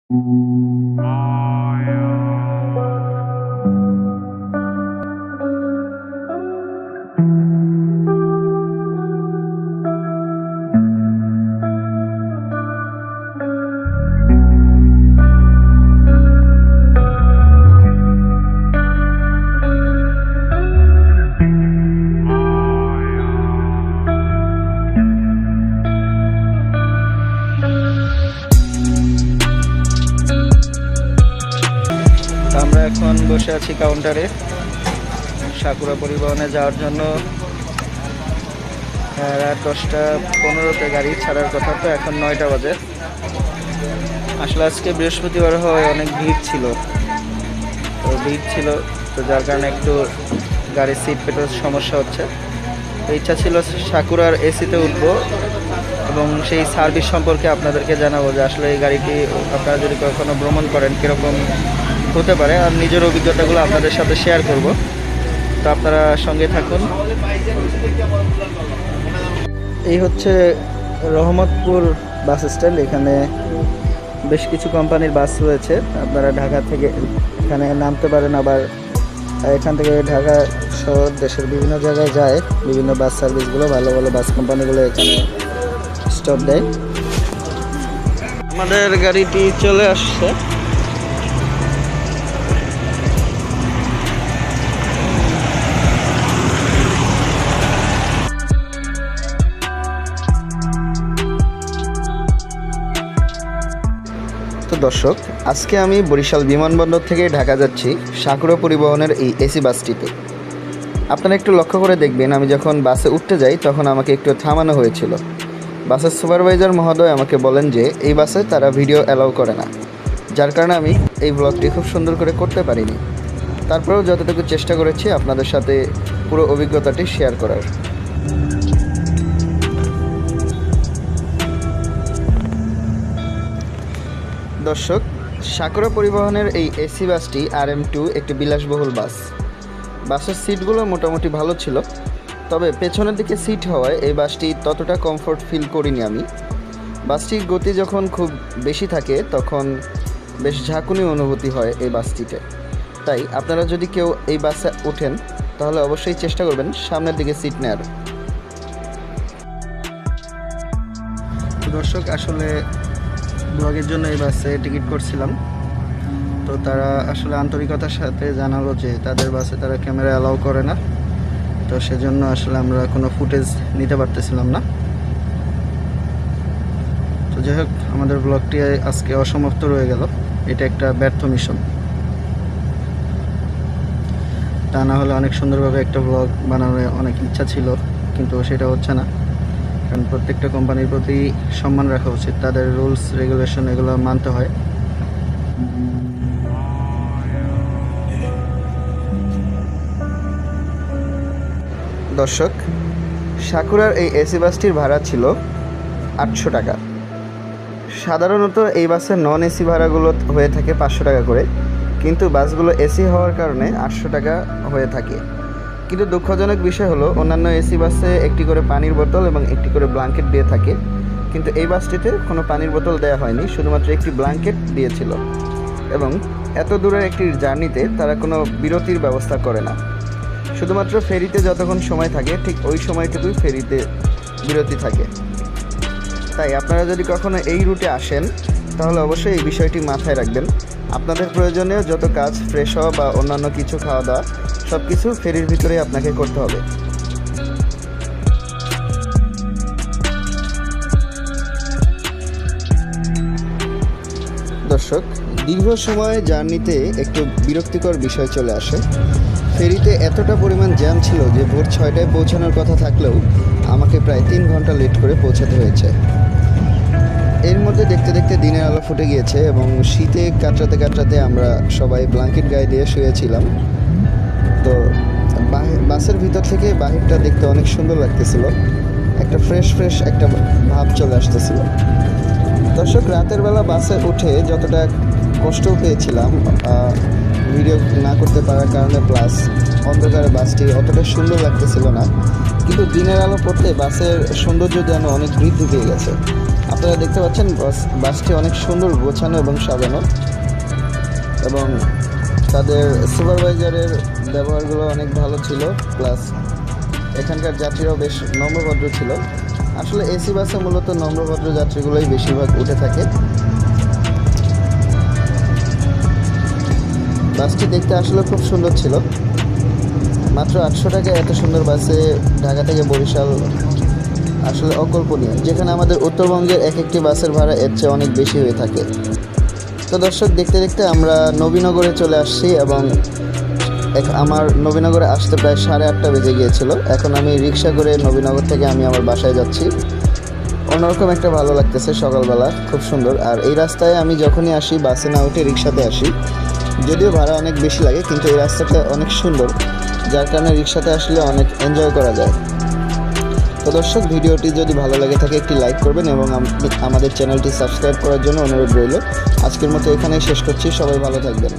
আমরা এখন বসে আছি কাউন্টারে সাকুরা পরিবহনে যাওয়ার জন্য। রাত 10:15-তে গাড়ি ছাড়ার কথা, তো এখন 9টা বাজে। আসলে আজকে বৃহস্পতিবার হয় অনেক ভিড় ছিল, তো যার কারণে একটু গাড়ির সিট পেতে সমস্যা হচ্ছে। তো ইচ্ছা ছিল সাকুরার এসিতে উঠবো এবং সেই সার্ভিস সম্পর্কে আপনাদেরকে জানাবো যে আসলে এই গাড়িটি আপনারা যদি কখনো ভ্রমণ করেন কীরকম হতে পারে, আর নিজের অভিজ্ঞতাগুলো আপনাদের সাথে শেয়ার করব। তো আপনারা সঙ্গে থাকুন। এই হচ্ছে রহমতপুর বাস স্ট্যান্ড। এখানে বেশ কিছু কোম্পানির বাস রয়েছে। আপনারা ঢাকা থেকে এখানে নামতে পারেন, আবার এখান থেকে ঢাকা শহর দেশের বিভিন্ন জায়গায় যায় বিভিন্ন বাস সার্ভিসগুলো। ভালো ভালো বাস কোম্পানিগুলো এখানে স্টপ দেয়। আমাদের গাড়িটি চলে আসছে। তো দর্শক, আজকে আমি বরিশাল বিমানবন্দর থেকে ঢাকা যাচ্ছি সাকুরা পরিবহনের এই এসি বাসটিতে। আপনারা একটু লক্ষ্য করে দেখবেন, আমি যখন বাসে উঠতে যাই তখন আমাকে একটু থামানো হয়েছিল। বাসের সুপারভাইজার মহোদয় আমাকে বলেন যে এই বাসে তারা ভিডিও অ্যালাউ করে না, যার কারণে আমি এই ব্লগটি খুব সুন্দর করে করতে পারিনি। তারপরেও যতটুকু চেষ্টা করেছি আপনাদের সাথে পুরো অভিজ্ঞতাটি শেয়ার করার। দর্শক, সাকুরা পরিবহনের এই এসি বাসটি RM2 একটি বিলাসবহুল বাস। বাসের সিটগুলো মোটামুটি ভালো ছিল, তবে পেছনের দিকে সিট হওয়ায় এই বাসটি ততটা কমফোর্ট ফিল করিনি আমি। বাসটির গতি যখন খুব বেশি থাকে তখন বেশ ঝাঁকুনি অনুভূতি হয় এই বাসটিতে। তাই আপনারা যদি কেউ এই বাসে ওঠেন তাহলে অবশ্যই চেষ্টা করবেন সামনের দিকে সিট নেওয়ার। দর্শক, আসলে ব্লগের জন্য এই বাসে টিকিট করছিলাম, তো তারা আসলে আন্তরিকতার সাথে জানালো যে তাদের বাসে তারা ক্যামেরা অ্যালাউ করে না, তো সেজন্য আসলে আমরা কোনো ফুটেজ নিতে পারতেছিলাম না। তো যাই হোক, আমাদের ব্লগটি আজকে অসমাপ্ত রয়ে গেল। এটা একটা ব্যর্থ মিশন। তা না হলে অনেক সুন্দরভাবে একটা ব্লগ বানানোর অনেক ইচ্ছা ছিল, কিন্তু সেটা হচ্ছে না। কারণ প্রত্যেকটা কোম্পানির প্রতি সম্মান রাখা উচিত, তাদের রুলস রেগুলেশন এগুলো মানতে হয়। দর্শক, সাকুরার এই এসি বাসটির ভাড়া ছিল 800 টাকা। সাধারণত এই বাসের নন এসি ভাড়াগুলো হয়ে থাকে 500 টাকা করে, কিন্তু বাসগুলো এসি হওয়ার কারণে 800 টাকা হয়ে থাকে। কিন্তু দুঃখজনক বিষয় হলো অন্যান্য এসি বাসে একটি করে পানির বোতল এবং একটি করে ব্ল্যাঙ্কেট দিয়ে থাকে, কিন্তু এই বাসটিতে কোনো পানির বোতল দেওয়া হয়নি, শুধুমাত্র একটি ব্ল্যাঙ্কেট দিয়েছিল। এবং এত দূরের একটি জার্নিতে তারা কোনো বিরতির ব্যবস্থা করে না। শুধুমাত্র ফেরিতে যতক্ষণ সময় থাকে ঠিক ওই সময়টুকুই ফেরিতে বিরতি থাকে। তাই আপনারা যদি কখনো এই রুটে আসেন তাহলে অবশ্যই এই বিষয়টি মাথায় রাখবেন। আপনাদের প্রয়োজনীয় যত কাজ, ফ্রেশ হওয়া বা অন্যান্য কিছু খাওয়া দাওয়া সব কিছু ফেরির ভিতরে আপনাকে করতে হবে। দর্শক, দীর্ঘ সময় জার্নিতে একটু বিরক্তিকর বিষয় চলে আসে। ফেরিতে এতটা পরিমাণ জ্যাম ছিল যে ভোর 6টায় পৌঁছানোর কথা থাকলেও আমাকে প্রায় 3 ঘন্টা লেট করে পৌঁছাতে হয়েছে। এর মধ্যে দেখতে দেখতে দিনের আলো ফুটে গিয়েছে এবং শীতে কাটরাতে কাটরাতে আমরা সবাই ব্ল্যাঙ্কেট গায়ে দিয়ে শুয়েছিলাম। তো বাসের ভিতর থেকে বাহিরটা দেখতে অনেক সুন্দর লাগতেছিল, একটা ফ্রেশ একটা ভাব চলে আসতেছিল। দর্শক, রাতের বেলা বাসে উঠে যতটা কষ্ট পেয়েছিলাম ভিডিও না করতে পারার কারণে, প্লাস অন্ধকারে বাসটি অতটা সুন্দর লাগতেছিল না, কিন্তু দিনের আলো পড়তে বাসের সৌন্দর্য যেন অনেক বৃদ্ধি পেয়ে গেছে। আপনারা দেখতে পাচ্ছেন বাসটি অনেক সুন্দর গোছানো এবং সাজানো, এবং তাদের সুপারভাইজারের ব্যবহারগুলো অনেক ভালো ছিল। প্লাস এখানকার যাত্রীরাও বেশ নম্রভদ্র ছিল। আসলে এসি বাসে মূলত নম্রভদ্র যাত্রীগুলোই বেশিরভাগ উঠে থাকে। বাসটি দেখতে আসলে খুব সুন্দর ছিল। মাত্র 800 টাকায় এত সুন্দর বাসে ঢাকা থেকে বরিশাল আসলে অকল্পনীয়, যেখানে আমাদের উত্তরবঙ্গের এক একটি বাসের ভাড়া এর চেয়ে অনেক বেশি হয়ে থাকে। তো দর্শক, দেখতে দেখতে আমরা নবীনগরে চলে আসছি, এবং আমার নবীনগরে আসতে প্রায় 8:30 বেজে গিয়েছিল। এখন আমি রিক্সা করে নবীনগর থেকে আমি আমার বাসায় যাচ্ছি। অন্যরকম একটা ভালো লাগতেছে, সকালবেলা খুব সুন্দর। আর এই রাস্তায় আমি যখনই আসি বাসে না উঠে রিক্সাতে আসি, যদিও ভাড়া অনেক বেশি লাগে, কিন্তু এই রাস্তাটা অনেক সুন্দর, যার কারণে রিক্সাতে আসলে অনেক এনজয় করা যায়। তো দর্শক, ভিডিওটি যদি ভালো লাগে থাকে একটি লাইক করবেন, এবং আমাদের চ্যানেলটি সাবস্ক্রাইব করার জন্য অনুরোধ রইল। আজকের মতো এখানেই শেষ করছি। সবাই ভালো থাকবেন।